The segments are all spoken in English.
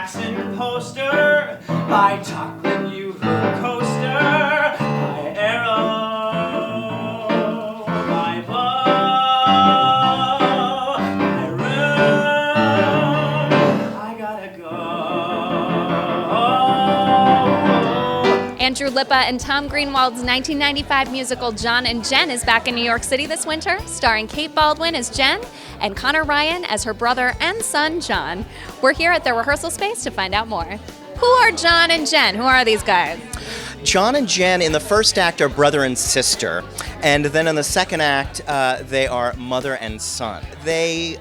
Jackson poster, by chocolate you coaster, by arrow, by bow, by room, I gotta go. Andrew Lippa and Tom Greenwald's 1995 musical John and Jen is back in New York City this winter, starring Kate Baldwin as Jen and Conor Ryan as her brother and son, John. We're here at their rehearsal space to find out more. Who are John and Jen? Who are these guys? John and Jen in the first act are brother and sister, and then in the second act they are mother and son. They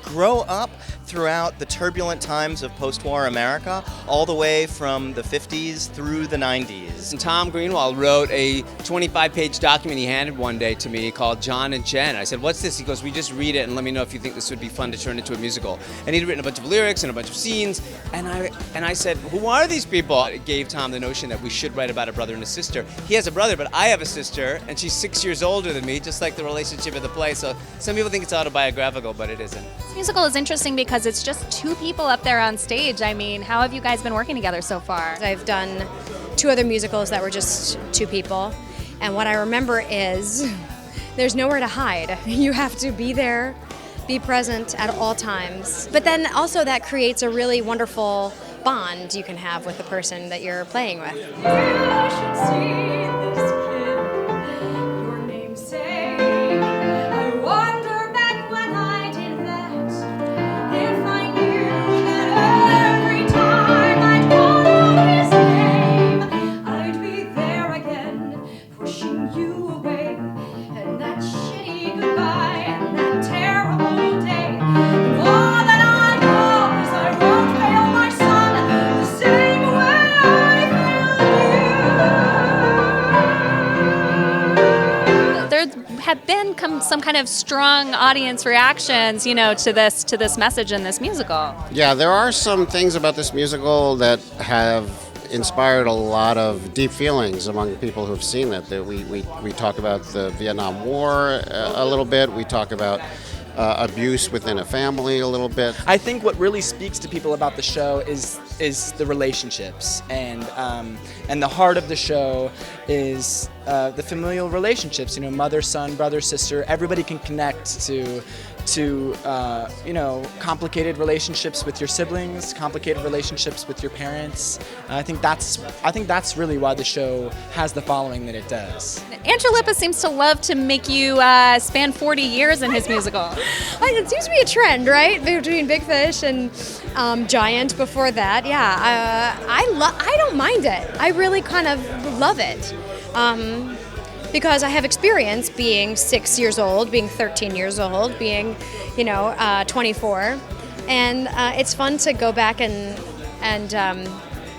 grow up throughout the turbulent times of post-war America, all the way from the 50s through the 90s. And Tom Greenwald wrote a 25-page document he handed one day to me called John and Jen. I said, "What's this?" He goes, "We just read it and let me know if you think this would be fun to turn into a musical." And he'd written a bunch of lyrics and a bunch of scenes, and I said, "Who are these people?" It gave Tom the notion that we should write about a brother and a sister. He has a brother, but I have a sister, and she's 6 years older than me, just like the relationship in the play. So some people think it's autobiographical, but it isn't. This musical is interesting because it's just two people up there on stage. I mean, how have you guys been working together so far? I've done 2 other musicals that were just 2 people, and what I remember is there's nowhere to hide. You have to be there, be present at all times. But then also that creates a really wonderful bond you can have with the person that you're playing with. You should see this kid, your namesake. I wonder back when I did that, if I knew that every time I'd call his name, I'd be there again, pushing you away, and that shitty goodbye, and that terrible day, and all that I know is I won't fail my son the same way I failed you. There have been some kind of strong audience reactions, you know, to this message in this musical. Yeah, there are some things about this musical that have inspired a lot of deep feelings among people who've seen it. That we talk about the Vietnam War a little bit. We talk about abuse within a family a little bit. I think what really speaks to people about the show is the relationships, and the heart of the show is the familial relationships. You know, mother, son, brother, sister. Everybody can connect to you know, complicated relationships with your siblings, complicated relationships with your parents. I think that's really why the show has the following that it does. Andrew Lippa seems to love to make you span 40 years in his musical. It seems to be a trend, right? Between Big Fish and Giant before that. Yeah, I don't mind it. I really kind of love it. Because I have experience being 6 years old, being 13 years old, being, 24, and it's fun to go back and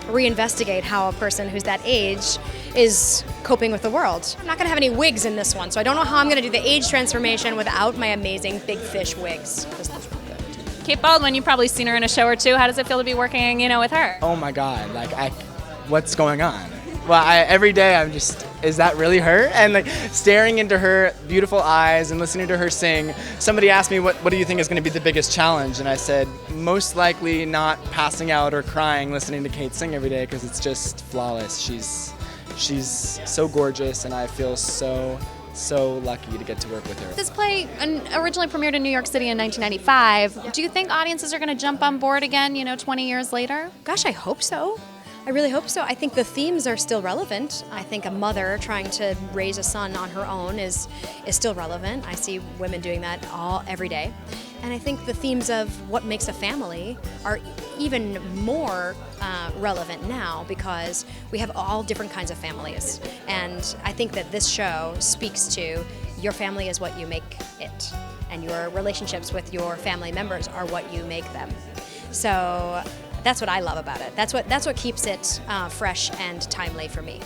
reinvestigate how a person who's that age is coping with the world. I'm not going to have any wigs in this one, so I don't know how I'm going to do the age transformation without my amazing Big Fish wigs. Kate Baldwin, you've probably seen her in a show or two. How does it feel to be working, with her? Oh my God! What's going on? Well, every day I'm just, is that really her? And staring into her beautiful eyes and listening to her sing. Somebody asked me, what do you think is going to be the biggest challenge? And I said, most likely not passing out or crying listening to Kate sing every day, because it's just flawless. She's so gorgeous, and I feel so lucky to get to work with her. This play originally premiered in New York City in 1995. Do you think audiences are going to jump on board again, 20 years later? Gosh, I hope so. I really hope so. I think the themes are still relevant. I think a mother trying to raise a son on her own is still relevant. I see women doing that every day. And I think the themes of what makes a family are even more relevant now, because we have all different kinds of families. And I think that this show speaks to your family is what you make it, and your relationships with your family members are what you make them. So that's what I love about it. That's what keeps it fresh and timely for me.